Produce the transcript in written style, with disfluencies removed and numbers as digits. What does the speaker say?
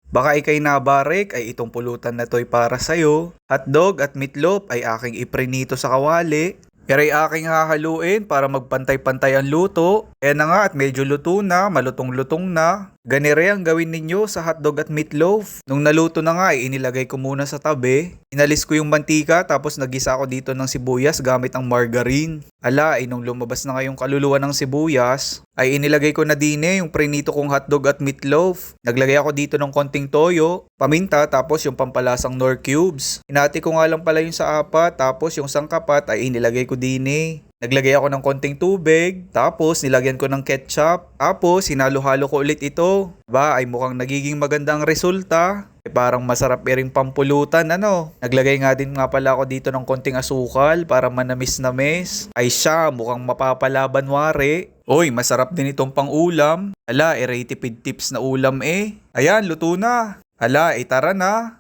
Baka ikay nabarek ay itong pulutan na to'y para sa'yo. Hotdog at meatloaf ay aking iprinito sa kawali. Pero ay aking hahaluin para magpantay-pantay ang luto. Ayan na nga at medyo luto na, malutong-lutong na. Ganire ang gawin ninyo sa hotdog at meatloaf. Nung naluto na nga ay inilagay ko muna sa tabi. Inalis ko yung mantika tapos nagisa ko dito ng sibuyas gamit ang margarine. Ala ay nung lumabas na nga yung kaluluwa ng sibuyas ay inilagay ko na din yung prinito kong hotdog at meatloaf. Naglagay ako dito ng konting toyo, paminta tapos yung pampalasang Knorr cubes. Hinati ko nga lang pala yung sa apat tapos yung sangkapat ay inilagay ko din. Naglagay ako ng konting tubig, tapos nilagyan ko ng ketchup, tapos hinalo-halo ko ulit ito. Ba ay mukhang nagiging magandang resulta. Parang masarap ring pampulutan ano. Naglagay nga din nga pala ako dito ng konting asukal para manamis-namis. Ay siya, mukhang mapapalaban wari. Oy, masarap din itong pang-ulam. Ala, tipid tips na ulam eh. Ayan, luto na. Ala, tara na.